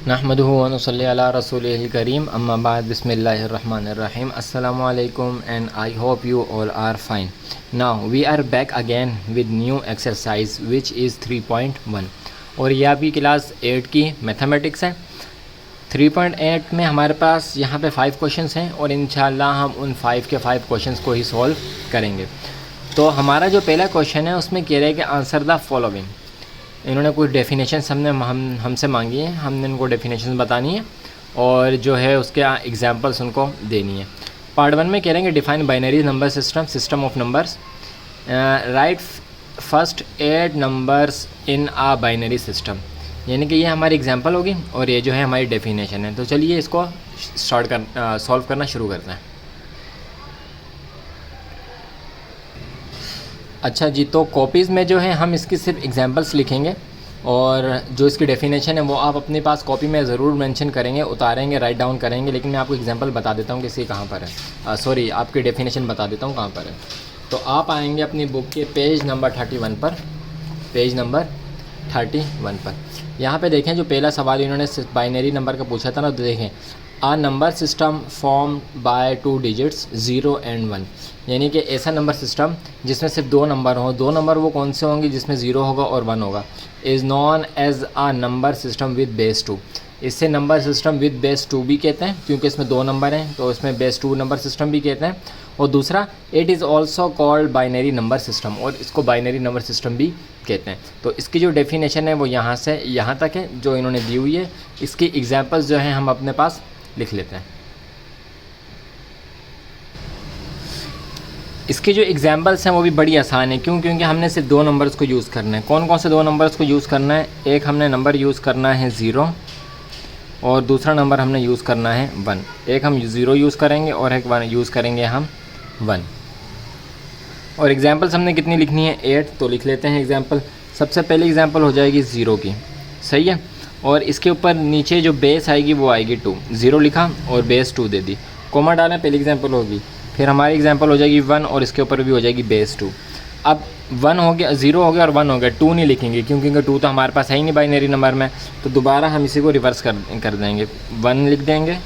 नहमदुहु व नुसल्ली अला रसूलिहिल करीम अम्मा बाद बिस्मिल्लाहिर रहमानिर रहीम अस्सलामु अलैकुम and I hope you all are fine. Now we are back again with new exercise which is 3.1 और ये आपकी क्लास 8 की मैथमेटिक्स है। 3.8 में हमारे पास यहाँ पे 5 क्वेश्चंस हैं और इंशाल्लाह हम उन 5 के 5 क्वेश्चंस को ही सॉल्व करेंगे। तो हमारा जो पहला क्वेश्चन है उसमें कह रहा है कि आंसर द फॉलोइंग। इन्होंने कुछ डेफिनेशंस हमसे मांगी है, हमने इनको डेफिनेशंस बतानी है और जो है उसके एग्जांपल्स उनको देनी है। पार्ट 1 में कह रहे हैं कि define binary number system of numbers, right first 8 numbers in a binary system, यानी कि ये हमारी एग्जांपल होगी और ये जो है हमारी डेफिनेशन है। तो चलिए इसको सॉल्व करना शुरू करते हैं। अच्छा जी, तो कॉपीज़ में जो है हम इसकी सिर्फ एग्जांपल्स लिखेंगे और जो इसकी डेफिनेशन है वो आप अपने पास कॉपी में ज़रूर मेंशन करेंगे, उतारेंगे, राइट डाउन करेंगे। लेकिन मैं आपको एग्जांपल बता देता हूँ कि इसकी कहाँ पर है, सॉरी आपकी डेफिनेशन बता देता हूँ कहाँ पर है। तो आप आएंगे अपनी बुक के पेज नंबर 31 पर, पेज नंबर 31 पर। यहाँ पे देखें जो पहला सवाल इन्होंने बाइनरी नंबर का पूछा था ना, तो देखें आ number system form by 2 digits 0 and 1, यानी कि ऐसा नंबर सिस्टम जिसमें सिर्फ 2 नंबर हों। 2 नंबर वो कौन से होंगे? जिसमें 0 होगा और 1 होगा। Is known as a number system with base 2। इससे नंबर सिस्टम विद बेस 2 भी कहते हैं क्योंकि इसमें 2 नंबर हैं, तो इसमें बेस 2 नंबर सिस्टम भी कहते हैं। और दूसरा it is also called binary number system, और इसको बाइनरी नंबर सिस्टम भी कहते हैं। तो इसकी जो डेफिनेशन है वो यहाँ से यहाँ तक है जो इन्होंने दी हुई है। इसकी एग्जाम्पल्स जो हैं हम अपने पास लिख लेते हैं। इसके जो एग्जाम्पल्स हैं वो भी बड़ी आसान है, क्योंकि हमने सिर्फ 2 नंबर्स को यूज़ करना है। कौन कौन से 2 नंबर्स को यूज़ करना है? एक हमने नंबर यूज़ करना है 0 और दूसरा नंबर हमने यूज़ करना है 1। एक हम 0 यूज़ करेंगे और एक 1 यूज़ करेंगे हम 1। और एग्जाम्पल्स हमने कितनी लिखनी है? 8। तो लिख लेते हैं एग्जाम्पल। सबसे पहले एग्जाम्पल हो जाएगी 0 की, सही है। और इसके ऊपर नीचे जो बेस आएगी वो आएगी 2। 0 लिखा और बेस 2 दे दी, कोमा डालें, पहली एग्जाम्पल होगी। फिर हमारी एग्जाम्पल हो जाएगी 1 और इसके ऊपर भी हो जाएगी बेस 2। अब 1 हो गया, 0 हो गया और 1 हो गया, 2 नहीं लिखेंगे क्योंकि 2 तो हमारे पास है ही नहीं बाइनरी नंबर में। तो दोबारा हम इसी को रिवर्स कर देंगे, 1 लिख देंगे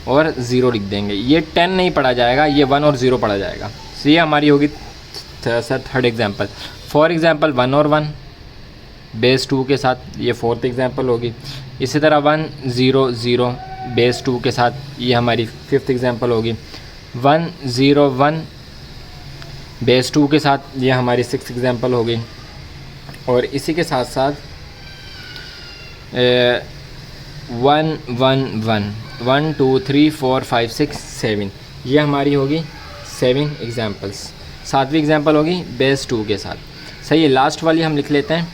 और 0 लिख देंगे। ये 10 नहीं पढ़ा जाएगा, ये 1 और 0 पढ़ा जाएगा। तो ये हमारी होगी थर्ड एग्जाम्पल। फॉर एग्जाम्पल 1 और 1 बेस 2 के साथ, ये 4th एग्जाम्पल होगी। इसी तरह 1 0 0 बेस 2 के साथ, ये हमारी 5th एग्जाम्पल होगी। 1 0 1 बेस 2 के साथ, ये हमारी 6th एग्जाम्पल होगी। और इसी के साथ साथ 1 1 1 1 2 3 4 5 6 7, ये हमारी होगी 7 एग्जाम्पल्स। 7वीं एग्जाम्पल होगी बेस 2 के साथ, सही है। लास्ट वाली हम लिख लेते हैं।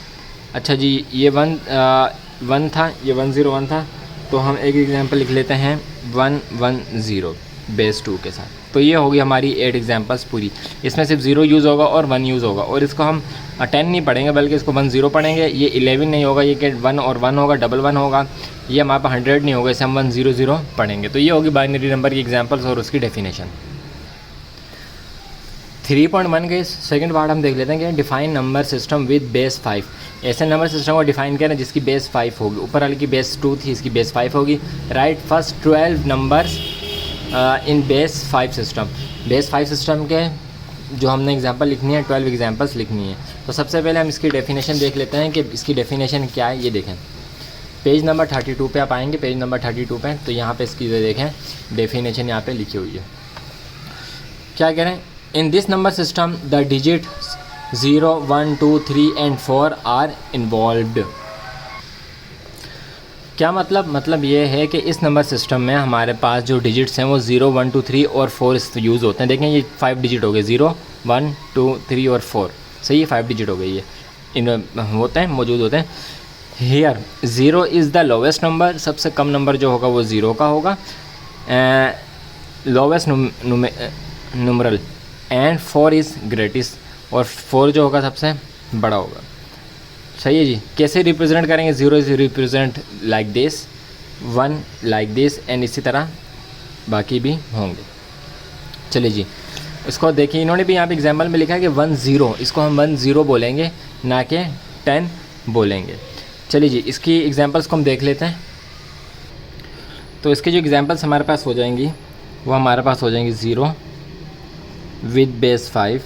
अच्छा जी, ये 1 था, ये 1 0 1 था, तो हम एक एग्जाम्पल लिख लेते हैं 1 1 0 बेस 2 के साथ। तो ये होगी हमारी 8 एग्जाम्पल्स पूरी। इसमें सिर्फ 0 यूज़ होगा और 1 यूज़ होगा, और इसको हम 10 नहीं पढ़ेंगे बल्कि इसको 1 0 पढ़ेंगे। ये 11 नहीं होगा, ये कि 1 और 1 होगा, डबल 1 होगा। ये हमारे पास 100 नहीं होगा, इसे हम 1 0 0 पढ़ेंगे। तो ये होगी बाइनरी नंबर की एग्जाम्पल्स और उसकी डेफिनेशन। 3.1 के सेकंड पार्ट हम देख लेते हैं कि define number system with base 5। ऐसे नंबर सिस्टम को डिफाइन करें जिसकी बेस 5 होगी। ऊपर वाली की बेस 2 थी, इसकी बेस 5 होगी। Right first 12 numbers in base 5 system. Base 5 system के जो हमने एग्जांपल लिखनी है, 12 एग्जांपल्स लिखनी है। तो सबसे पहले हम इसकी डेफिनेशन देख लेते हैं कि इसकी डेफिनेशन क्या है। ये देखें पेज नंबर 32 पे आप आएंगे, पेज नंबर 32 पे, तो यहाँ पे इसकी देखें डेफिनेशन यहाँ पे लिखी हुई है। क्या कह रहे हैं? In this number system the digit 0 1 2 3 and 4 are involved. क्या मतलब ये है कि इस नंबर सिस्टम में हमारे पास जो डिजिट्स हैं वो 0 1 2 3 और 4 यूज़ होते हैं। देखें ये 5 डिजिट हो गए, 0 1 2 3 और 4, सही है, 5 डिजिट हो गई है, इन होते हैं, मौजूद होते हैं। Here 0 is the lowest number, सबसे कम नंबर जो होगा वो 0 का होगा, lowest numeral, and 4 is greatest, और 4 जो होगा सबसे बड़ा होगा, सही है जी। कैसे रिप्रेजेंट करेंगे? 0 is represent like this, 1 like this, and इसी तरह बाकी भी होंगे। चलिए जी, इसको देखिए, इन्होंने भी यहाँ पे एग्जाम्पल में लिखा है कि 1 0, इसको हम 1 0 बोलेंगे ना कि 10 बोलेंगे। चलिए जी, इसकी एग्जाम्पल्स को हम देख लेते हैं। तो इसके जो एग्जांपल्स हमारे पास हो जाएंगी वो हमारे पास हो जाएंगी 0 विद बेस 5,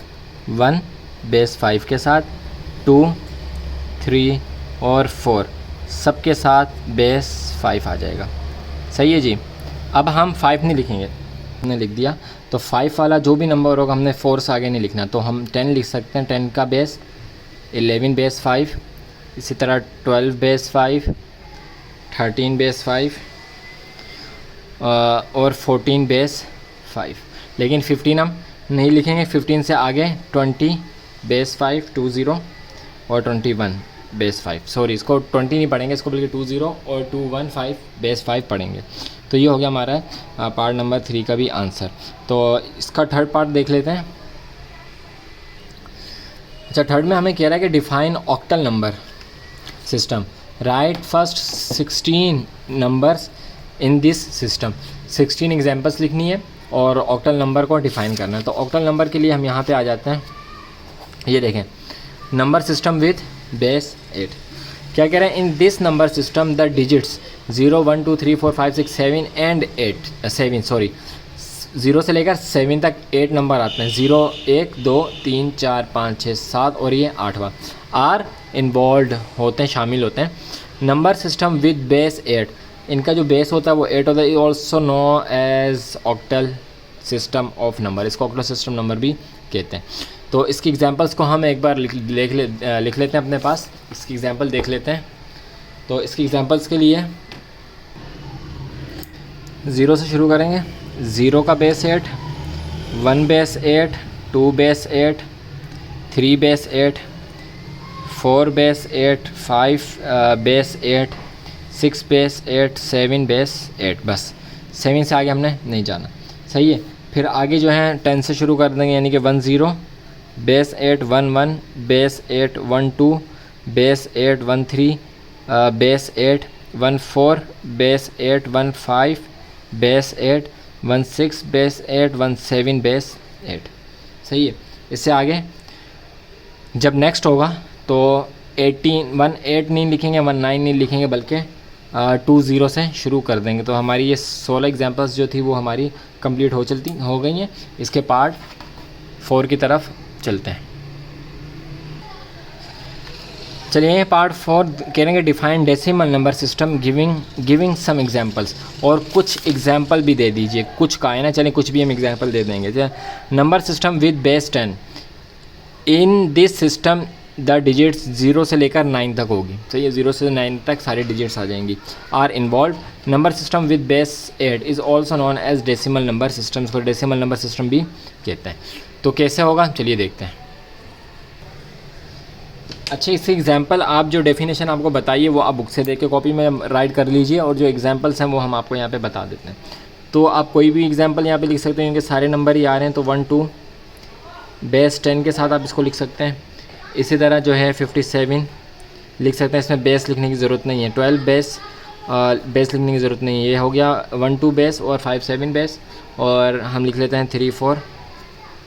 1 बेस 5 के साथ, 2, 3 और 4 सब के साथ बेस 5 आ जाएगा। सही है जी। अब हम 5 नहीं लिखेंगे, हमने लिख दिया, तो 5 वाला जो भी नंबर होगा हमने 4 से आगे नहीं लिखना, तो हम 10 लिख सकते हैं। 10 का बेस 11 बेस 5, इसी तरह 12 बेस 5, 13 बेस 5 और 14 बेस 5। लेकिन 15 हम नहीं लिखेंगे, 15 से आगे 20 बेस 5, 20 और 21 बेस 5। सॉरी, इसको 20 नहीं पढ़ेंगे, इसको बल्कि 20 और 215 बेस 5 पढ़ेंगे। तो ये हो गया हमारा पार्ट नंबर 3 का भी आंसर। तो इसका थर्ड पार्ट देख लेते हैं। अच्छा, थर्ड में हमें कह रहा है कि define octal number system, right first 16 numbers in this system. 16 examples लिखनी है और ऑक्टल नंबर को डिफाइन करना है। तो ऑक्टल नंबर के लिए हम यहाँ पे आ जाते हैं। ये देखें, नंबर सिस्टम विथ बेस 8। क्या कह रहे हैं, in this number system the digits 0, 1, 2, 3, 4, 5, 6, 7 and 0 से लेकर 7 तक 8 नंबर आते हैं। 0, 1, 2, 3, 4, 5, 6, 7 और ये 8वां आर इन्वॉल्व होते हैं, शामिल होते हैं। नंबर सिस्टम विद बेस 8, इनका जो बेस होता है वो 8 होता है। Also known as octal system of number, इसको ऑक्टल सिस्टम नंबर भी कहते हैं। तो इसकी एग्जांपल्स को हम एक बार लिख लेते हैं अपने पास। इसकी एग्जांपल देख लेते हैं। तो इसकी एग्जांपल्स के लिए 0 से शुरू करेंगे। 0 का base 8, 1 base 8, 2 base 8, 3 base 8, 4 base 8, 5 base 8, 6 base 8, 7 base 8। बस 7 से आगे हमने नहीं जाना। सही है। फिर आगे जो है 10 से शुरू कर देंगे, यानी कि 1 0 base 8 1 1, base 8 1 2, base 8 1 3, base 8 1 4, base 8 1 5, base 8 1 6, base 8 1 7, base 8। सही है। इससे आगे जब नेक्स्ट होगा तो 18 1 8 नहीं लिखेंगे, 1 9 नहीं लिखेंगे, बल्कि 2 0 से शुरू कर देंगे। तो हमारी ये 16 एग्जांपल्स जो थी वो हमारी कंप्लीट हो गई हैं। इसके पार्ट 4 की तरफ चलते हैं। चलिए, पार्ट 4 कहेंगे define decimal number system giving some examples, और कुछ एग्जांपल भी दे दीजिए। कुछ का है ना, चलिए कुछ भी हम एग्जांपल दे देंगे। Number system with base 10, in this system the digits 0 से लेकर 9 तक होगी। सही है, 0 से 9 तक सारी डिजिट्स आ जाएंगी। Are involved. Number system with base 8 is also known as decimal number systems, को डेसिमल नंबर सिस्टम भी कहते हैं। तो कैसे होगा, चलिए देखते हैं। अच्छा, इससे एग्जाम्पल आप जो डेफिनेशन आपको बताइए वो आप बुक से देख के कॉपी में राइट कर लीजिए, और जो एग्जाम्पल्स हैं वो हम आपको यहाँ पे बता देते हैं। तो आप कोई भी एग्जाम्पल यहाँ पे लिख सकते हैं, क्योंकि सारे नंबर ही आ रहे हैं। तो 1 2 बेस 10 के साथ आप इसको लिख सकते हैं। इसी तरह जो है 57 लिख सकते हैं, इसमें बेस लिखने की ज़रूरत नहीं है। 12 बेस लिखने की ज़रूरत नहीं है। ये हो गया 1 2 बेस और 5 7 बेस, और हम लिख लेते हैं 3 4।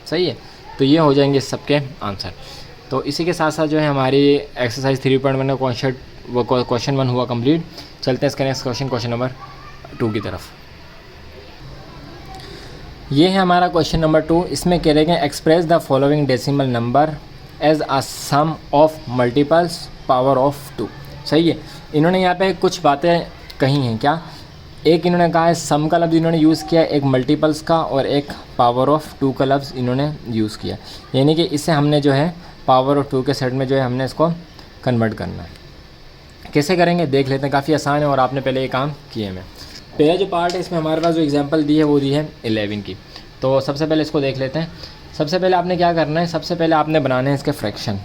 सही है। तो ये हो जाएंगे सबके आंसर। तो इसी के साथ साथ जो है हमारी एक्सरसाइज 3.1 का क्वेश्चन 1 हुआ कंप्लीट। चलते हैं इसका नेक्स्ट क्वेश्चन नंबर 2 की तरफ। ये है हमारा क्वेश्चन नंबर 2। इसमें कह रहे हैं express the following decimal number as a sum of multiples power of 2। सही है। इन्होंने यहाँ पे कुछ बातें कही हैं। क्या? एक इन्होंने कहा है सम का लफ्ज़ इन्होंने यूज़ किया, एक मल्टीपल्स का, और एक पावर ऑफ 2 का लफ्ज़ इन्होंने यूज़ किया। यानी कि इससे हमने जो है पावर ऑफ 2 के सेट में जो है हमने इसको कन्वर्ट करना है। कैसे करेंगे देख लेते हैं। काफ़ी आसान है और आपने पहले ये काम किए हैं। पहला जो पार्ट है इसमें हमारे पास जो एग्जांपल दी है वो दी है 11 की। तो सबसे पहले इसको देख लेते हैं। सबसे पहले आपने क्या करना है, सबसे पहले आपने बनाने हैं इसके फ्रैक्शन।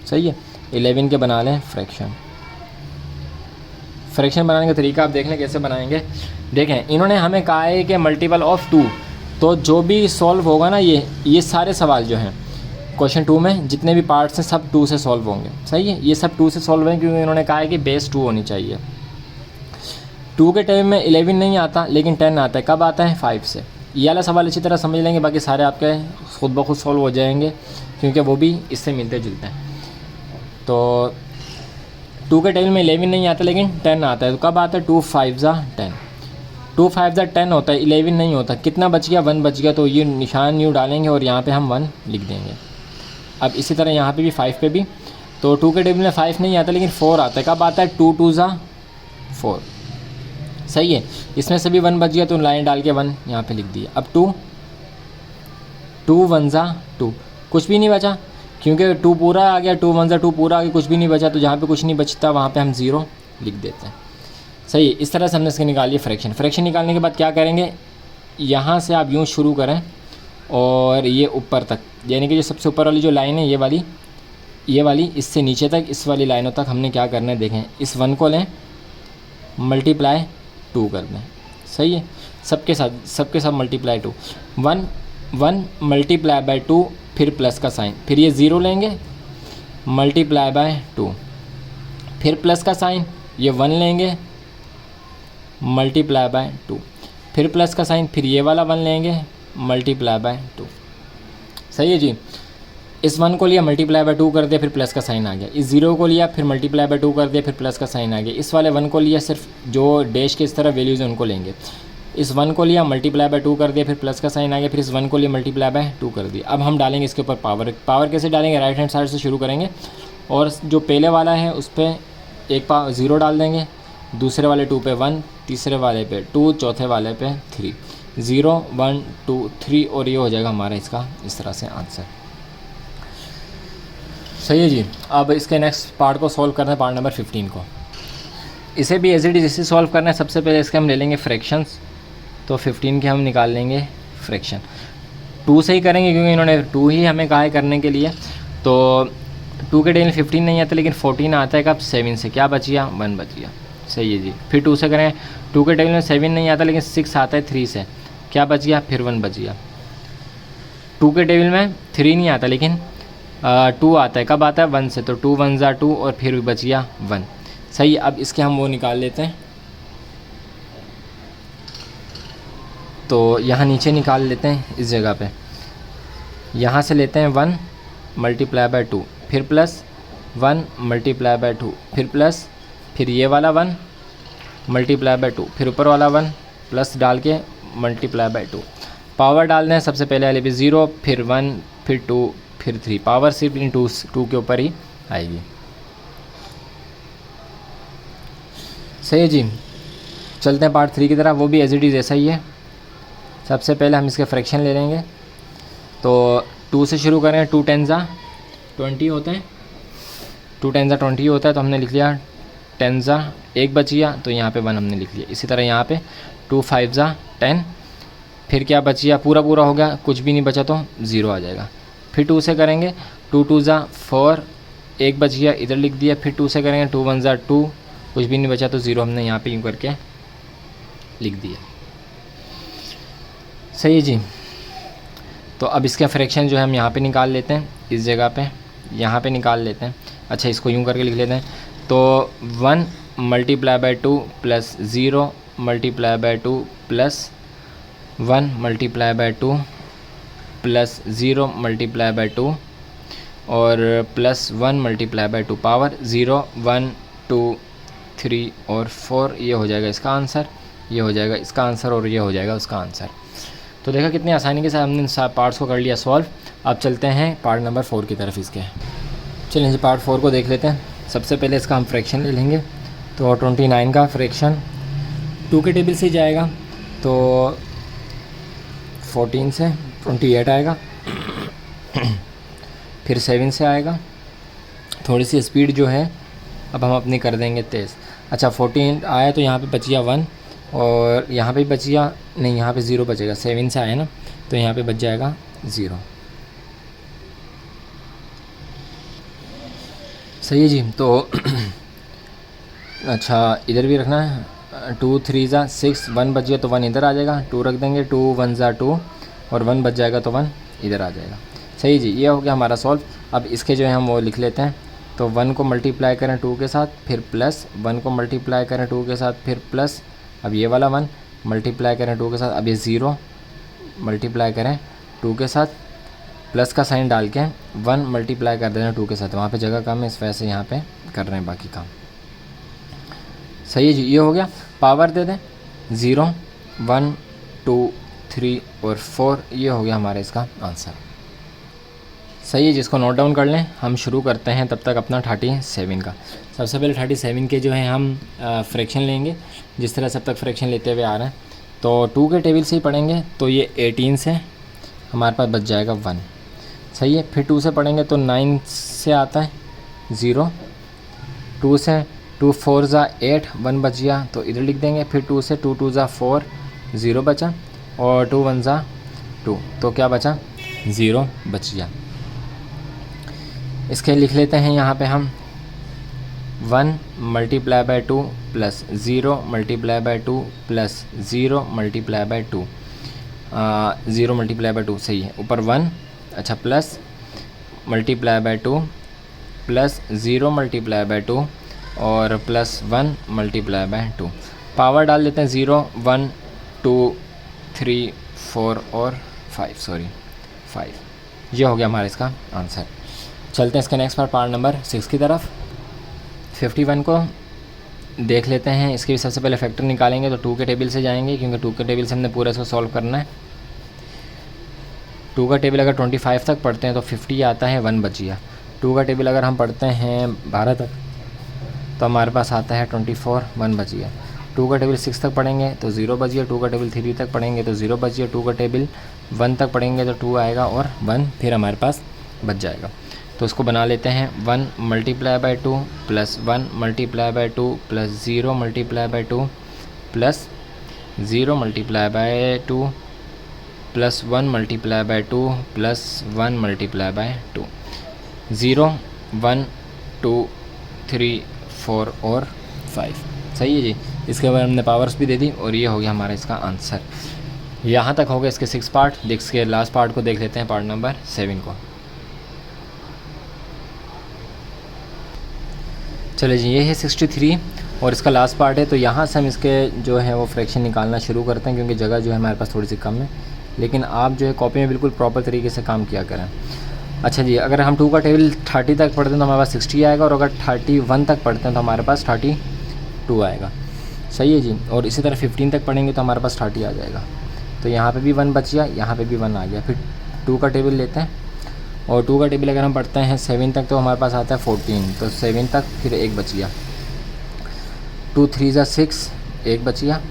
सही है। 11 के बना लें फ्रैक्शन। फ्रैक्शन बनाने का तरीका आप देख लें कैसे बनाएंगे। देखें, इन्होंने हमें कहा है कि मल्टीपल ऑफ 2, तो जो भी सॉल्व होगा ना ये सारे सवाल जो हैं क्वेश्चन 2 में जितने भी पार्ट्स हैं सब 2 से सॉल्व होंगे। सही है। ये सब 2 से सॉल्व हैं क्योंकि इन्होंने कहा है कि बेस 2 होनी चाहिए। 2 के टाइम में 11 नहीं आता, लेकिन 10 आता है। कब आता है? 5 से। ये वाला सवाल अच्छी तरह समझ लेंगे, बाकी सारे आपके खुद ब खुद सॉल्व हो जाएंगे क्योंकि वो भी इससे मिलते जुलते हैं। तो 2 के टाइम में 11 नहीं आता, लेकिन 10 आता है। तो कब आता है? 2 5 10। 2 5 10 होता है, 11 नहीं होता। कितना बच गया? 1 बच गया, तो ये निशान यूँ डालेंगे और यहाँ पे हम 1 लिख देंगे। अब इसी तरह यहाँ पे भी 5 पे भी, तो 2 के टेबल में 5 नहीं आता लेकिन 4 आता है। कब आता है? 2 2 ज़ा 4, सही है। इसमें से भी 1 बच गया तो लाइन डाल के 1 यहाँ पे लिख दिया। अब 2 2 1 ज़ा 2, कुछ भी नहीं बचा क्योंकि 2 पूरा आ गया, 2 1 ज़ा 2 पूरा आ गया, कुछ भी नहीं बचा, तो जहाँ पे कुछ नहीं बचता वहाँ पे हम 0 लिख देते हैं, सही है। इस तरह से हमने इसके निकाल लिया फ्रैक्शन। फ्रैक्शन निकालने के बाद क्या करेंगे, यहाँ से आप यूँ शुरू करें और ये ऊपर तक, यानी कि जो सबसे ऊपर वाली जो लाइन है ये वाली इससे नीचे तक, इस वाली लाइनों तक हमने क्या करना है देखें। इस 1 को लें, मल्टीप्लाई 2 कर दें, सही है। सबके साथ मल्टीप्लाई 2, 1 मल्टीप्लाई बाय 2, फिर प्लस का साइन, फिर ये 0 लेंगे, मल्टीप्लाई बाय 2, फिर प्लस का साइन, ये 1 लेंगे, मल्टीप्लाई बाय 2, फिर प्लस का साइन, फिर ये वाला 1 लेंगे, मल्टीप्लाई बाय 2, सही है जी। इस 1 को लिया, मल्टीप्लाई बाय 2 कर दिया, फिर प्लस का साइन आ गया। इस 0 को लिया, फिर मल्टीप्लाई बाय 2 कर दिया, फिर प्लस का साइन आ गया। इस वाले 1 को लिया, सिर्फ जो डैश के इस तरह वैल्यूज़ हैं उनको लेंगे। इस 1 को लिया, मल्टीप्लाई बाय 2 कर दिया, फिर प्लस का साइन आ गया, फिर इस 1 को लिया, मल्टीप्लाई बाय 2 कर दिया। अब हम डालेंगे इसके ऊपर पावर कैसे डालेंगे, राइट हैंड साइड से शुरू करेंगे और जो पहले वाला है उस पर एक 0 डाल देंगे, दूसरे वाले 2 पे 1, तीसरे वाले पे 2, चौथे वाले पे 3, 0 1 2 3, और ये हो जाएगा हमारा इसका इस तरह से आंसर, सही है जी। अब इसके नेक्स्ट पार्ट को सॉल्व करना है, पार्ट नंबर 15 को। इसे भी एज इट इज इसे सॉल्व करना है। सबसे पहले इसके हम ले लेंगे फ्रैक्शंस, तो 15 के हम निकाल लेंगे फ्रैक्शन। 2 से ही करेंगे क्योंकि इन्होंने 2 ही हमें कहा है करने के लिए। तो 2 के टेबल 15 नहीं आता लेकिन 14 आता है। कब? 7 से। क्या बच गया? 1 बच गया, सही है जी। फिर 2 से करें, 2 के टेबल में 7 नहीं आता लेकिन 6 आता है 3 से। क्या बच गया? फिर 1 बच गया। 2 के टेबल में 3 नहीं आता लेकिन 2 आता है। कब आता है? 1 से। तो 2 1 ज़ा 2 और फिर बच गया 1, सही। अब इसके हम वो निकाल लेते हैं, तो यहाँ नीचे निकाल लेते हैं इस जगह पे। यहाँ से लेते हैं 1 मल्टीप्लाई बाय 2, फिर प्लस 1 मल्टीप्लाई बाय 2, फिर प्लस, फिर ये वाला 1 मल्टीप्लाई बाय 2, फिर ऊपर वाला 1 प्लस डाल के मल्टीप्लाई बाय 2। पावर डालना है सबसे पहले वाले पे 0, फिर 1, फिर 2, फिर 3। पावर सिर्फ इन 2 के ऊपर ही आएगी, सही है जी। चलते हैं पार्ट 3 की तरफ, वो भी एज इट इज़ ऐसा ही है। सबसे पहले हम इसके फ्रैक्शन ले लेंगे, तो 2 से शुरू करें। 2 10 ज़ा 20 होते हैं, 2 10 ज़ा 20 होता है, तो हमने लिख लिया 10 ज़ा 1 बच गया, तो यहाँ पे 1 हमने लिख लिया। इसी तरह यहाँ पे 2 5 ज़ा 10, फिर क्या बच गया? पूरा हो गया, कुछ भी नहीं बचा तो 0 आ जाएगा। फिर 2 से करेंगे, 2 2 ज़ा 4, 1 बच गया, इधर लिख दिया। फिर 2 से करेंगे, 2 1 ज़ा 2, कुछ भी नहीं बचा तो 0 हमने यहाँ पे यूँ करके लिख दिया, सही है जी। तो अब इसका फ्रैक्शन जो है हम यहाँ पे निकाल लेते हैं, इस जगह पे यहाँ पे निकाल लेते हैं। अच्छा, इसको यूँ करके लिख लेते हैं, तो 1 multiply by 2 plus 0 multiply bye 2 plus 1 multiply by 2 plus 0 multiply bye 2 और प्लस 1 मल्टीप्लाई बाय 2। पावर 0 1 2 3 और 4, ये हो जाएगा इसका आंसर, ये हो जाएगा इसका आंसर और ये हो जाएगा उसका आंसर। तो देखा कितनी आसानी के साथ हमने इन पार्ट्स को कर लिया सॉल्व। अब चलते हैं पार्ट नंबर 4 की तरफ इसके। चलिए जी, पार्ट 4 को देख लेते हैं। सबसे पहले इसका हम फ्रैक्शन ले लेंगे, तो 29 का फ्रैक्शन 2 के टेबल से जाएगा, तो 14 से 28 आएगा, फिर 7 से आएगा। थोड़ी सी स्पीड जो है अब हम अपनी कर देंगे तेज़। अच्छा, 14 आया तो यहाँ पे बच गया 1 और यहाँ पे बच गया, नहीं यहाँ पे 0 बचेगा। 7 से आया ना, तो यहाँ पे बच जाएगा 0, सही है जी। तो अच्छा, इधर भी रखना है। 2 3 ज़ा 6, 1 बच गया तो 1 इधर आ जाएगा। 2 रख देंगे, 2 1 ज़ा 2 और 1 बच जाएगा तो 1 इधर आ जाएगा, सही है जी। ये हो गया हमारा सॉल्व। अब इसके जो है हम वो लिख लेते हैं, तो 1 को मल्टीप्लाई करें 2 के साथ, फिर प्लस 1 को मल्टीप्लाई करें 2 के साथ, फिर प्लस, अब ये वाला 1 मल्टीप्लाई करें 2 के साथ, अब ये 0 मल्टीप्लाई करें 2 के साथ, प्लस का साइन डाल के 1 मल्टीप्लाई कर देना 2 के साथ। वहाँ पे जगह कम है, इस वजह से यहाँ पे कर रहे हैं बाकी काम, सही है जी। ये हो गया। पावर दे दें 0 1 2 3 और 4, ये हो गया हमारा इसका आंसर। सही है, जिसको नोट डाउन कर लें। हम शुरू करते हैं तब तक अपना 37 का। सबसे पहले 37 के जो है हम फ्रैक्शन लेंगे, जिस तरह सब तक फ्रैक्शन लेते हुए आ रहे हैं। तो 2 के टेबल से ही पढ़ेंगे, तो ये 18 से हमारे पास बच जाएगा 1। सही है, फिर 2 से पढ़ेंगे तो 9 से आता है 0, 2 से 2 4 ज़ा 8, 1 बच गया तो इधर लिख देंगे। फिर 2 से 2 2 ज़ा 4, 0 बचा, और 2 1 ज़ा 2, तो क्या बचा, 0 बच गया। इसके लिख लेते हैं यहाँ पे हम 1 multiply by 2 plus 0 multiply bye 2 plus 0 multiply bye 2, 0 multiply bye 2 सही है, ऊपर 1, अच्छा plus multiply by 2 plus 0 multiply bye 2 और प्लस 1 मल्टीप्लाई बाय 2। पावर डाल देते हैं 0 1 2 3 4 और 5, ये हो गया हमारा इसका आंसर। चलते हैं इसके नेक्स्ट पार्ट नंबर 6 की तरफ। 51 को देख लेते हैं। इसके भी सबसे पहले फैक्टर निकालेंगे तो 2 के टेबल से जाएंगे, क्योंकि 2 के टेबल से हमने पूरा इसको सॉल्व करना है। 2 का टेबल अगर 25 तक पढ़ते हैं तो 50 आता है, 1 बच गया। 2 का टेबल अगर हम पढ़ते हैं 12 तक तो हमारे पास आता है 24, 1 बच गया। 2 का टेबल 6 तक पढ़ेंगे तो 0 बच गया। 2 का टेबल 3 तक पढ़ेंगे तो 0 बच गया। 2 का टेबल 1 तक पढ़ेंगे तो 2 आएगा और 1 फिर हमारे पास बच जाएगा। तो इसको बना लेते हैं 1 multiply by 2 plus 1 multiply by 2 plus 0 multiply bye 2 plus 0 multiply bye 2 plus 1 multiply by 2 plus 1 multiply by 2, 0 1 2 3 4 और 5। सही है जी। इसके बाद हमने पावर्स भी दे दी और ये हो गया हमारा इसका आंसर। यहाँ तक हो गए इसके 6 पार्ट। इसके लास्ट पार्ट को देख लेते हैं, पार्ट नंबर 7 को। चले जी, ये है 63 और इसका लास्ट पार्ट है। तो यहाँ से हम इसके जो है वो फ्रैक्शन निकालना शुरू करते हैं, क्योंकि जगह जो है हमारे पास थोड़ी सी कम है। लेकिन आप जो है कॉपी में बिल्कुल प्रॉपर तरीके से काम किया करें। अच्छा जी, अगर हम 2 का टेबल 30 तक पढ़ते हैं तो हमारे पास 60 आएगा, और अगर 31 तक पढ़ते हैं तो हमारे पास 32 आएगा। सही है जी। और इसी तरह 15 तक पढ़ेंगे तो हमारे पास 30 आ जाएगा। तो यहाँ पे भी 1 बच गया, यहाँ पे भी 1 आ गया। फिर 2 का टेबल लेते हैं, और 2 का टेबल अगर हम पढ़ते हैं 7 तक तो हमारे पास आता है 14, तो 7 तक फिर 1 बच गया। 2 3 ज़ा 6, 1 बच गया।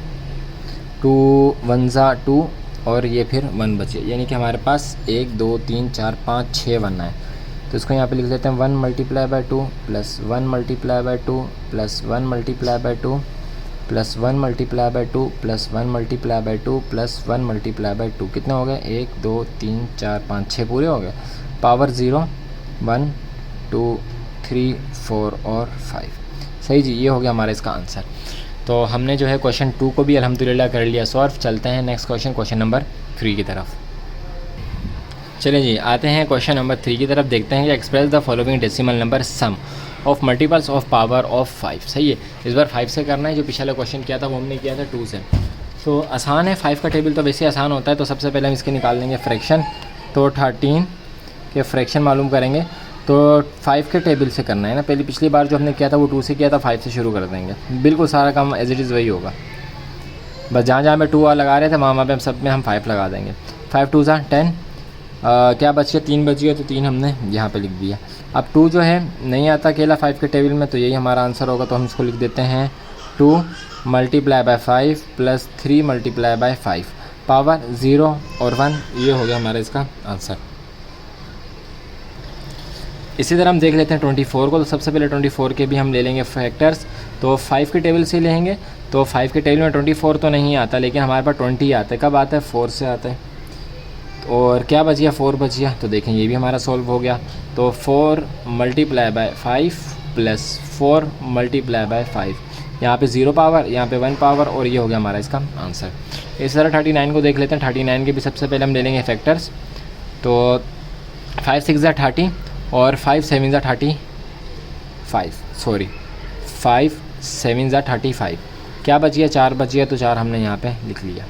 2 1 ज़ा 2 और ये फिर 1 बच गया। यानी कि हमारे पास 1 2 3 4 5 6 1 है। तो इसको यहाँ पे लिख देते हैं 1 multiply by 2 plus 1 multiply by 2 plus 1 multiply by 2 plus 1 multiply by 2 plus 1 multiply by 2 plus 1 multiply by 2। कितने हो गए, 1 2 3 4 5 6 पूरे हो गए। पावर 0 1 2 3 4 और 5। सही जी, ये हो गया हमारा इसका आंसर। तो हमने जो है क्वेश्चन 2 को भी अल्हम्दुलिल्लाह कर लिया सॉल्व। चलते हैं नेक्स्ट क्वेश्चन नंबर 3 की तरफ। चलिए जी, आते हैं क्वेश्चन नंबर 3 की तरफ। देखते हैं कि express the following decimal number sum of multiples of power of 5। सही है, इस बार 5 से करना है। जो पिछला क्वेश्चन किया था वो हमने किया था 2 से। तो आसान है, 5 का टेबल तो वैसे आसान होता है। तो सबसे पहले हम इसके निकाल लेंगे फ्रैक्शन। तो 13 के फ्रैक्शन मालूम करेंगे तो 5 के टेबल से करना है ना। पहले पिछली बार जो हमने किया था वो 2 से किया था, 5 से शुरू कर देंगे। बिल्कुल सारा काम एज इट इज़ वही होगा, बस जहाँ जहाँ पे 2 लगा रहे थे वहाँ पे हम सब में हम 5 लगा देंगे। 5 2 ज़ा 10, क्या बच गया, 3 बच गया, तो 3 हमने यहाँ पे लिख दिया। अब 2 जो है नहीं आता अकेला 5 के टेबल में, तो यही हमारा आंसर होगा। तो हम इसको लिख देते हैं 2 multiply by 5 plus 3 multiply by 5, power 0 और 1। ये हो गया हमारा इसका आंसर। इसी तरह हम देख लेते हैं 24 को। तो सबसे पहले 24 के भी हम ले लेंगे फैक्टर्स। तो 5 के टेबल से लेंगे। तो 5 के टेबल में 24 तो नहीं आता, लेकिन हमारे पास 20 आता है। कब आता है, 4 से आता है। और क्या बच गया, 4 बच गया। तो देखें ये भी हमारा सॉल्व हो गया। तो 4 multiply bye 5 plus 4 multiply bye 5, यहाँ पे 0 पावर, यहाँ पे 1 पावर, और ये हो गया हमारा इसका आंसर। इस तरह 39 को देख लेते हैं। 39 के भी सबसे पहले हम ले लेंगे फैक्टर्स। तो 5 6 ज़ा 30 और 5 7 ज़ा 35, सॉरी 5 7 ज़ा 35। क्या बच गया, 4 बच गया, तो 4 हमने यहाँ पे लिख लिया।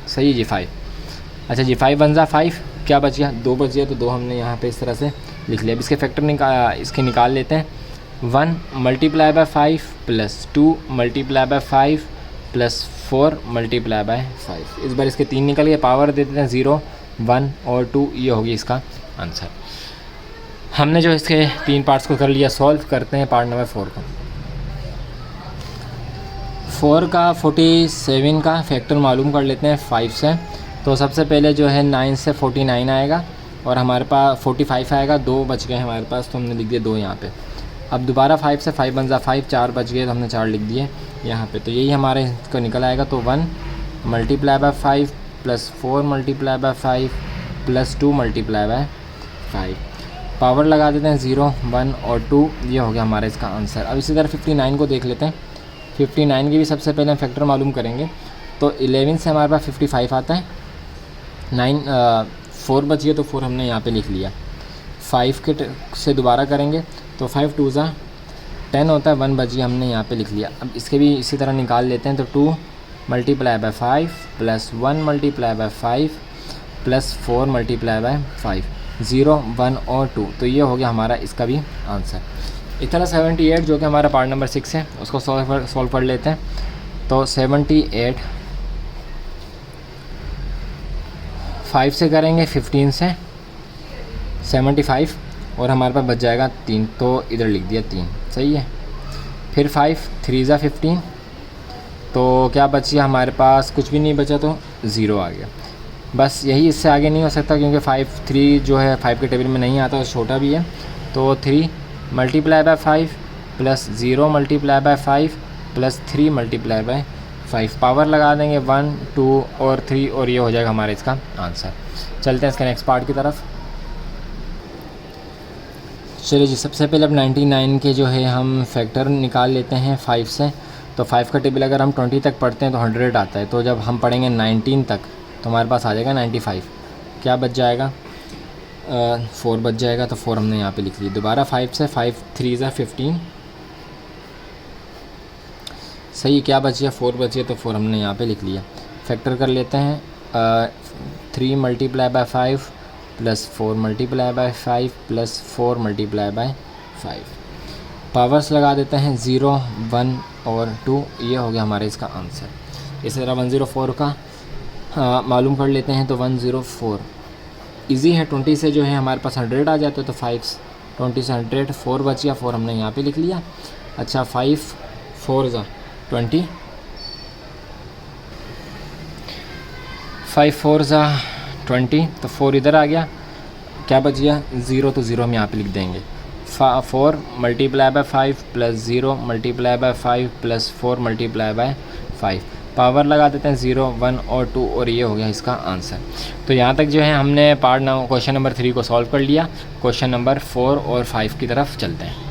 सही है जी, 5। अच्छा जी, 5 1 ज़ा 5, क्या बच गया, 2 बच गया, तो 2 हमने यहाँ पे इस तरह से लिख लिया। अब इसके फैक्टर निकाल लेते हैं। 1 multiply by 5 plus 2 multiply by 5 plus 4 multiply bye 5। इस बार इसके 3 निकल गए, पावर दे देते हैं 0, 1 और 2, ये होगी इसका आंसर। हमने जो इसके 3 पार्ट्स को कर लिया सॉल्व, करते हैं पार्ट नंबर 4 को। 4 का 47 का फैक्टर मालूम कर लेते हैं 5 से। तो सबसे पहले जो है 9 से 49 आएगा और हमारे पास 45 आएगा, 2 बच गए हमारे पास तो हमने लिख दिए 2 यहाँ पे। अब दोबारा 5 से 5 बन जा 5, 4 बच गए तो हमने 4 लिख दिए यहाँ पे। तो यही हमारे इसको निकल आएगा। तो 1 multiply by 5 plus 4 multiply bye 5 plus 2 multiply by 5। Power लगा देते हैं 0, 1 और 2, ये हो गया हमारा इसका आंसर। अब इसी तरह 59 को देख लेते हैं। 59 की भी सबसे पहले हम फैक्टर मालूम करेंगे। तो 11 से हमारे पास 55 आता है, 4 बच गए तो 4 हमने यहाँ पे लिख लिया। 5 के से दोबारा करेंगे तो 5 2 ज़ा 10 होता है, 1 बच गया हमने यहाँ पे लिख लिया। अब इसके भी इसी तरह निकाल लेते हैं। तो 2 multiply by 5 plus 1 multiply by 5 plus 4 multiply bye 5, 0, 1 और 2, तो ये हो गया हमारा इसका भी आंसर। इस तरह 78 जो कि हमारा पार्ट नंबर 6 है उसको सॉल्व कर लेते हैं। तो 78 5 से करेंगे, 15 से 75 और हमारे पास बच जाएगा 3, तो इधर लिख दिया 3, सही है। फिर 5 3 ज़ा 15, तो क्या बचिए हमारे पास, कुछ भी नहीं बचा तो 0 आ गया। बस यही, इससे आगे नहीं हो सकता क्योंकि 5 3 जो है 5 के टेबल में नहीं आता और छोटा भी है। तो 3 multiply by 5 plus 0 multiply bye 5 plus 3 multiply by 5, power लगा देंगे 1 2 और 3 और ये हो जाएगा हमारा इसका आंसर। चलते हैं इसके नेक्स्ट पार्ट की तरफ। चलिए जी, सबसे पहले अब 99 के जो है हम फैक्टर निकाल लेते हैं 5 से। तो 5 का टेबल अगर हम 20 तक पढ़ते हैं तो 100 आता है, तो जब हम पढ़ेंगे 19 तक तो हमारे पास आ जाएगा 95। क्या बच जाएगा, 4 बच जाएगा, तो 4 हमने यहाँ पे लिख लिया। दोबारा 5 से 5 3 ज़ा 15, सही। क्या बचिए, 4 बचिए, तो 4 हमने यहाँ पे लिख लिया। फैक्टर कर लेते हैं। 3 multiply by 5 plus 4 multiply bye 5 plus 4 multiply bye 5, powers लगा देते हैं 0 1 और 2, ये हो गया हमारे इसका आंसर। इसी तरह 104 का मालूम कर लेते हैं। तो 104 इजी है, 20 से जो है हमारे पास 100 आ जाता है। तो 5 20 से 100, 4 बच गया, 4 हमने यहाँ पे लिख लिया। अच्छा 5 4 ज़ा 20, 5 4 ज़ा 20, तो 4 इधर आ गया। क्या बच गया, 0, तो 0 हम यहाँ पे लिख देंगे। 4 multiply bye 5 plus 0 multiply bye 5 plus 4 multiply bye 5, power लगा देते हैं 0 1 और 2 और ये हो गया इसका आंसर। तो यहाँ तक जो है हमने क्वेश्चन नंबर 3 को सॉल्व कर लिया। क्वेश्चन नंबर 4 और 5 की तरफ चलते हैं।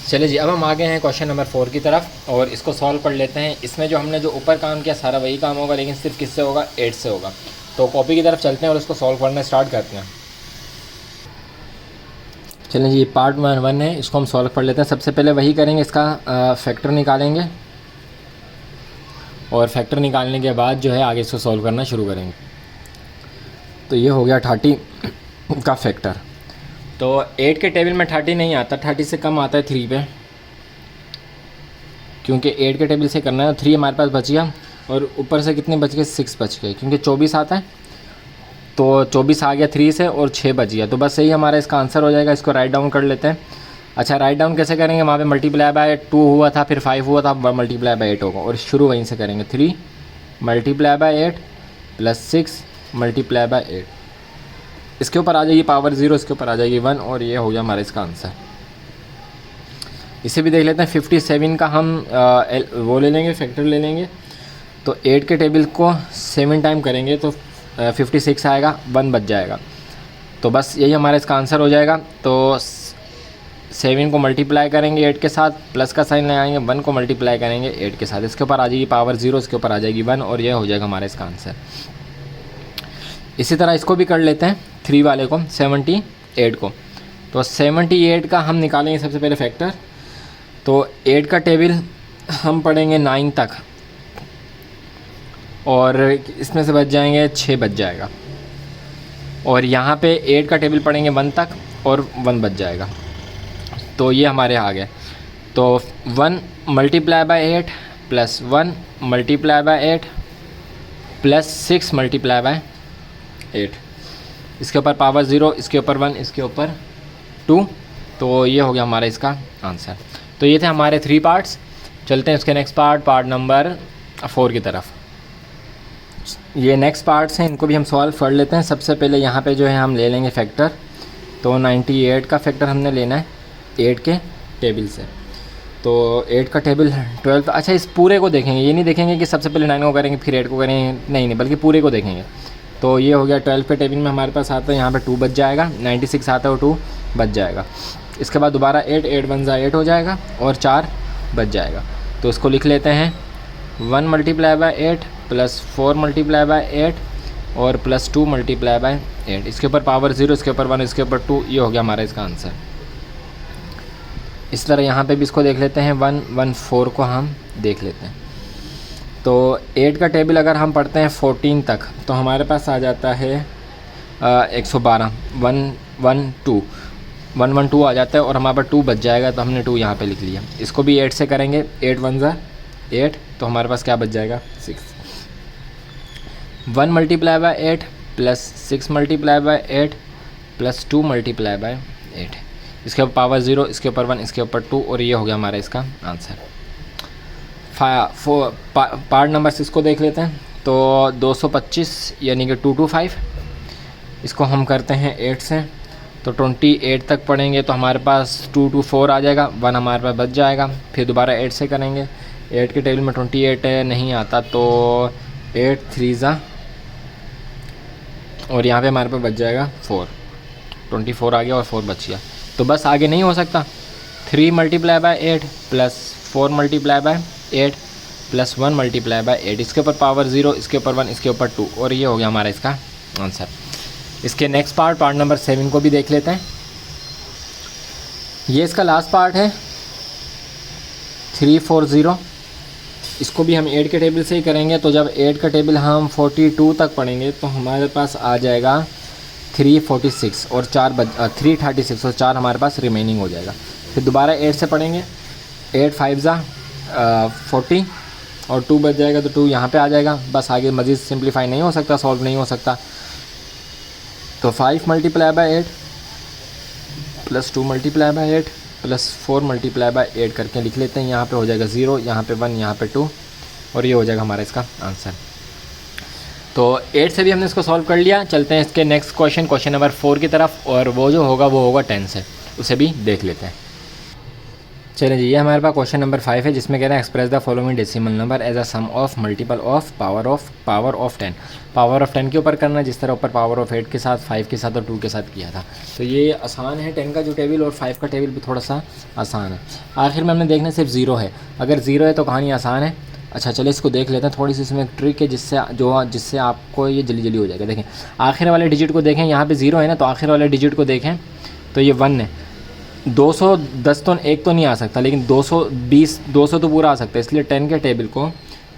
चलिए जी, अब हम आ गए हैं क्वेश्चन नंबर 4 की तरफ और इसको सॉल्व कर लेते हैं। इसमें जो हमने जो ऊपर काम किया सारा वही काम होगा, लेकिन सिर्फ किससे होगा, 8 से होगा। तो कॉपी की तरफ चलते हैं और इसको सॉल्व करना स्टार्ट करते हैं। चलिए जी, पार्ट 1 है, इसको हम सॉल्व कर लेते हैं। सबसे पहले वही करेंगे, इसका फैक्टर निकालेंगे और फैक्टर निकालने के बाद जो है आगे इसको सॉल्व करना शुरू करेंगे। तो ये हो गया 30 का फैक्टर। तो 8 के टेबल में 30 नहीं आता, 30 से कम आता है 3 पे, क्योंकि 8 के टेबल से करना है। 3 हमारे पास बच गया और ऊपर से कितने बच गए, 6 बच गए, क्योंकि 24 आता है। तो 24 आ गया 3 से और 6 बच गया, तो बस यही हमारा इसका आंसर हो जाएगा। इसको राइट डाउन कर लेते हैं। अच्छा, राइट डाउन कैसे करेंगे, वहाँ पे मल्टीप्लाई बाय 2 हुआ था, फिर 5 हुआ था, मल्टीप्लाई बाय 8 होगा और शुरू वहीं से करेंगे। 3 multiply by 8 plus 6 multiply by 8, इसके ऊपर आ जाएगी पावर 0, इसके ऊपर आ जाएगी 1 और ये हो गया हमारा इसका आंसर। इसे भी देख लेते हैं। 57 का हम वो ले लेंगे, फैक्टर ले लेंगे। तो 8 के टेबल को 7 टाइम करेंगे तो 56 आएगा, 1 बच जाएगा। तो बस यही हमारा इसका आंसर हो जाएगा। तो 7 को मल्टीप्लाई करेंगे 8 के साथ, प्लस का साइन लगाएंगे, 1 को मल्टीप्लाई करेंगे 8 के साथ, इसके ऊपर आ जाएगी पावर 0, इसके ऊपर आ जाएगी 1 और यह हो जाएगा हमारा इसका आंसर। इसी तरह इसको भी कर लेते हैं, 3 वाले को, 78 को। तो 78 का हम निकालेंगे सबसे पहले फैक्टर। तो 8 का टेबल हम पढ़ेंगे 9 तक और इसमें से बच जाएंगे 6 बच जाएगा, और यहाँ पे 8 का टेबल पढ़ेंगे 1 तक और 1 बच जाएगा। तो ये हमारे आ गए। तो 1 multiply by 8 plus 1 multiply by 8 plus 6 multiply by 8, इसके ऊपर पावर 0, इसके ऊपर 1, इसके ऊपर 2। तो ये हो गया हमारा इसका आंसर। तो ये थे हमारे 3 पार्ट्स। चलते हैं उसके नेक्स्ट पार्ट नंबर 4 की तरफ। ये नेक्स्ट पार्ट्स हैं, इनको भी हम सॉल्व कर लेते हैं। सबसे पहले यहाँ पे जो है हम ले लेंगे फैक्टर। तो 98 का फैक्टर हमने लेना है 8 के टेबल से। तो 8 का टेबल 12। अच्छा, इस पूरे को देखेंगे, ये नहीं देखेंगे कि सबसे पहले 9 को करेंगे फिर 8 को करेंगे, नहीं, बल्कि पूरे को देखेंगे। तो ये हो गया 12 के टेबल में हमारे पास आता है यहाँ पे 2 बच जाएगा, 96 आता है और 2 बच जाएगा। इसके बाद दोबारा 8 1 8 हो जाएगा और 4 बच जाएगा। तो इसको लिख लेते हैं 1 multiply by 8 plus 4 multiply bye 8 और प्लस 2 मल्टीप्लाई बाय 8। इसके ऊपर पावर 0, इसके ऊपर 1, इसके ऊपर 2। ये हो गया हमारा इसका आंसर। इस तरह यहाँ पे भी इसको देख लेते हैं 1 1 4 को हम देख लेते हैं। तो 8 का टेबल अगर हम पढ़ते हैं 14 तक तो हमारे पास आ जाता है 112, 1 1 2 1 1 2 आ जाता है और हमारे पास 2 बच जाएगा। तो हमने 2 यहाँ पे लिख लिया। इसको भी 8 से करेंगे, 8 1 8, तो हमारे पास क्या बच जाएगा 6। 1 multiply by 8 plus 6 multiply by 8 plus 2 multiply by 8। इसके ऊपर पावर 0, इसके ऊपर 1, इसके ऊपर 2 और ये हो गया हमारा इसका आंसर। पार्ट नंबर 6 को देख लेते हैं। तो 225 यानी कि 225, इसको हम करते हैं 8 से। तो 28 तक पढ़ेंगे तो हमारे पास 2 2 4 आ जाएगा, 1 हमारे पास बच जाएगा। फिर दोबारा 8 से करेंगे, 8 के टेबल में 28 नहीं आता तो 8 3 ज़ा और यहाँ पे हमारे पास बच जाएगा 4, 24 आ गया और 4 बच गया। तो बस आगे नहीं हो सकता। 3 multiply by 8 plus 4 multiply bye 8 plus 1 multiply by 8। इसके ऊपर पावर 0, इसके ऊपर 1, इसके ऊपर 2 और ये हो गया हमारा इसका आंसर। इसके नेक्स्ट पार्ट नंबर 7 को भी देख लेते हैं। ये इसका लास्ट पार्ट है 340। इसको भी हम 8 के टेबल से ही करेंगे। तो जब 8 का टेबल हम 42 तक पढ़ेंगे तो हमारे पास आ जाएगा 346 और 336 और 4 हमारे पास रिमेनिंग हो जाएगा। फिर दोबारा 8 से पढ़ेंगे, 8 5 ज़ा 40 और 2 बच जाएगा तो 2 यहाँ पे आ जाएगा। बस आगे मज़ीद सिंप्लीफाई नहीं हो सकता, सॉल्व नहीं हो सकता। तो 5 multiply bye 8 plus 2 multiply by 8 plus 4 multiply bye 8 करके लिख लेते हैं। यहाँ पे हो जाएगा 0, यहाँ पे 1, यहाँ पे 2 और ये हो जाएगा हमारा इसका आंसर। तो 8 से भी हमने इसको सॉल्व कर लिया। चलते हैं इसके नेक्स्ट क्वेश्चन नंबर 4 की तरफ और वो जो होगा वो होगा 10 से, उसे भी देख लेते हैं। चलिए जी, ये हमारे पास क्वेश्चन नंबर 5 है जिसमें कह रहा है express the following decimal number as a sum of multiple of power of 10। Power of 10 के ऊपर करना, जिस तरह ऊपर पावर ऑफ 8 के साथ, 5 के साथ और 2 के साथ किया था। तो ये आसान है 10 का जो टेबल, और 5 का टेबल भी थोड़ा सा आसान है। आखिर में हमने देखना सिर्फ 0 है। अगर 0 है तो कहानी आसान है। अच्छा चलिए इसको देख लेते हैं। थोड़ी सी इसमें ट्रिक है जिससे आपको ये जल्दी हो जाएगा। देखें आखिर वाले डिजिट को देखें, यहाँ पे 0 है ना, तो आखिर वाले डिजिट को देखें तो ये 1 है। 210 तो एक तो नहीं आ सकता, लेकिन 200 तो पूरा आ सकता है। इसलिए 10 के टेबल को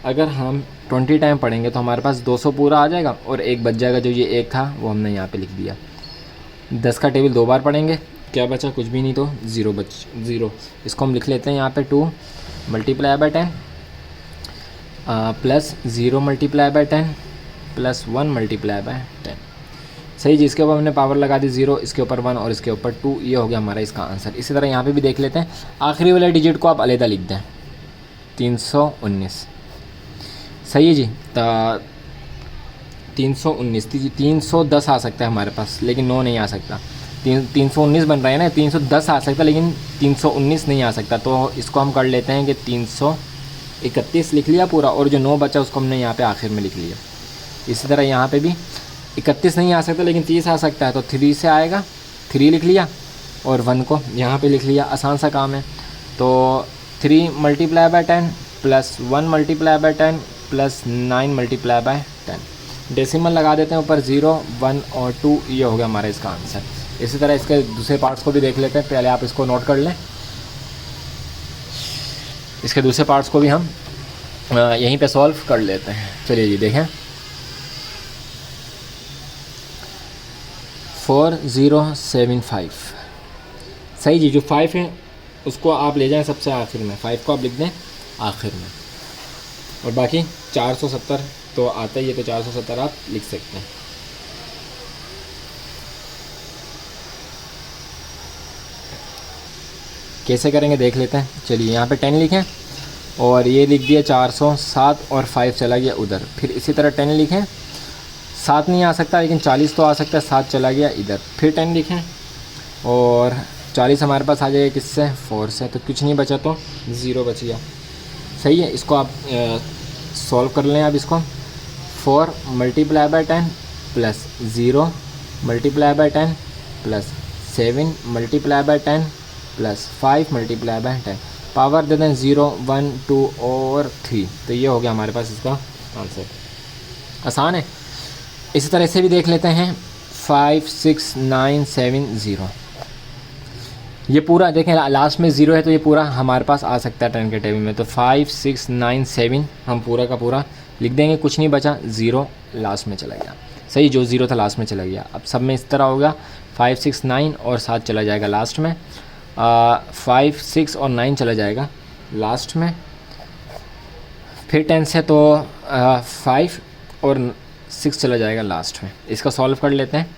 अगर हम 20 टाइम पढ़ेंगे तो हमारे पास 200 पूरा आ जाएगा और एक बच जाएगा। जो ये एक था वो हमने यहाँ पे लिख दिया। 10 का टेबल 2 बार पढ़ेंगे, क्या बचा? कुछ भी नहीं, तो 0। इसको हम लिख लेते हैं यहाँ पे 2 multiply by 10 plus 0 multiply by 10 plus 1 multiply by 10। सही जी, इसके ऊपर हमने पावर लगा दी 0, इसके ऊपर 1 और इसके ऊपर 2। ये हो गया हमारा इसका आंसर। इसी तरह यहाँ पे भी देख लेते हैं। आखिरी वाले डिजिट को आप अलग लिख दें, 319। सही है जी, 319 310 आ सकता है हमारे पास, लेकिन 9 नहीं आ सकता। 319 बन रहा है ना, 310 आ सकता है लेकिन 319 नहीं आ सकता। तो इसको हम कर लेते हैं कि 331 लिख लिया पूरा, और जो 9 बचा उसको हमने यहाँ पे आखिर में लिख लिया। इसी तरह यहाँ पे भी 31 नहीं आ सकता लेकिन 30 आ सकता है, तो 3 से आएगा, 3 लिख लिया और 1 को यहाँ पे लिख लिया। आसान सा काम है। तो 3 multiply by 10 plus 1 multiply by 10 plus 9 multiply by 10। Decimal लगा देते हैं ऊपर 0, 1 और 2। ये हो गया हमारा इसका आंसर। इसी तरह इसके दूसरे पार्ट्स को भी देख लेते हैं। पहले आप इसको नोट कर लें। इसके दूसरे पार्ट्स को भी हम यहीं पे सॉल्व कर लेते हैं। चलिए जी देखें, 4075। सही जी, जो 5 है उसको आप ले जाएं सबसे आखिर में, 5 को आप लिख दें आखिर में, और बाकी 470 तो आता ही है, तो 470 आप लिख सकते हैं। कैसे करेंगे देख लेते हैं। चलिए यहाँ पे 10 लिखें और ये लिख दिया 407 और 5 चला गया उधर। फिर इसी तरह 10 लिखें, 7 नहीं आ सकता लेकिन 40 तो आ सकता है, 7 चला गया इधर। फिर 10 लिखें और 40 हमारे पास आ जाएगा किससे, 4 से, तो कुछ नहीं बचा तो 0 बच गया। सही है, इसको आप सॉल्व कर लें। अब इसको 4 multiply by 10 plus 0 multiply by 10 plus 7 multiply by 10 plus 5 multiply by 10, power दे दें 0 1 2 और 3, तो ये हो गया हमारे पास इसका आंसर। आसान है। इसी तरह से भी देख लेते हैं 5 6 9 7 0। ये पूरा देखें लास्ट में 0 है तो ये पूरा हमारे पास आ सकता है 10 के टेबल में, तो 5 6 9 7 हम पूरा का पूरा लिख देंगे, कुछ नहीं बचा, 0 लास्ट में चला गया। सही, जो 0 था लास्ट में चला गया। अब सब में इस तरह होगा 5 6 9 और 7 चला जाएगा लास्ट में, 5 6 और 9 चला जाएगा लास्ट में। फिर 10 से तो 5 और 6 चला जाएगा लास्ट में। इसका सॉल्व कर लेते हैं।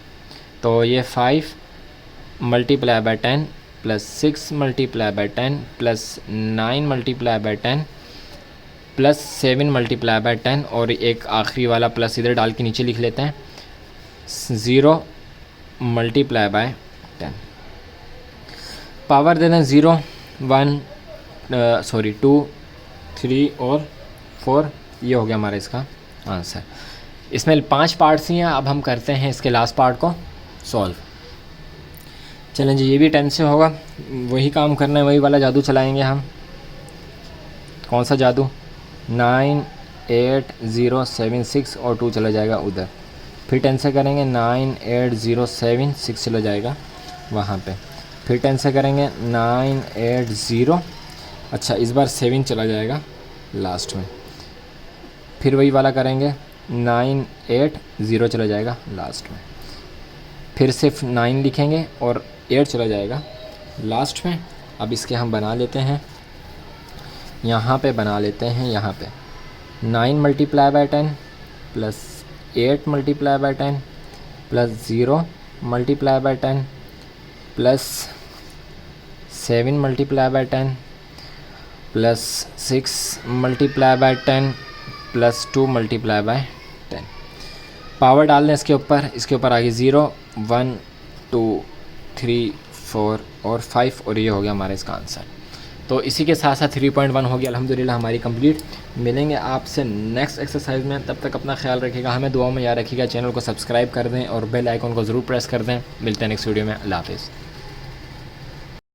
तो ये 5 multiply by 10 plus 6 multiply by 10 plus 9 multiply by 10 plus 7 multiply by 10 और एक आखिरी वाला प्लस इधर डाल के नीचे लिख लेते हैं, 0 मल्टीप्लाई बाय 10। पावर दे दें 0 1 2 3 और 4, ये हो गया हमारा इसका आंसर। इसमें 5 पार्ट्स ही हैं। अब हम करते हैं इसके लास्ट पार्ट को सॉल्व। चलें जी, ये भी 10 से होगा, वही काम करना है, वही वाला जादू चलाएंगे हम। कौन सा जादू, 9 8 0 7 6 और 2 चला जाएगा उधर। फिर 10 से करेंगे 9 8 0 7 6 चला जाएगा वहाँ पे। फिर 10 से करेंगे 9 8 0, अच्छा इस बार 7 चला जाएगा लास्ट में। फिर वही वाला करेंगे 9 8 0 चला जाएगा लास्ट में। फिर सिर्फ 9 लिखेंगे और 8 चला जाएगा लास्ट में। अब इसके हम बना लेते हैं, यहाँ पे बना लेते हैं, यहाँ पे 9 multiply by 10 plus 8 multiply by 10 plus 0 multiply by 10 plus 7 multiply by 10 plus 6 multiply by 10 plus 2 multiply by 10। Power डाल दें इसके ऊपर आगे 0 1 2 3 4 और 5 और ये हो गया हमारा इसका आंसर। तो इसी के साथ साथ 3.1 हो गया अल्हम्दुलिल्लाह हमारी कंप्लीट। मिलेंगे आपसे नेक्स्ट एक्सरसाइज में, तब तक अपना ख्याल रखिएगा, हमें दुआओं में याद रखिएगा। चैनल को सब्सक्राइब कर दें और बेल आइकन को ज़रूर प्रेस कर दें। मिलते हैं नेक्स्ट वीडियो में। अल्लाह हाफ़िज़।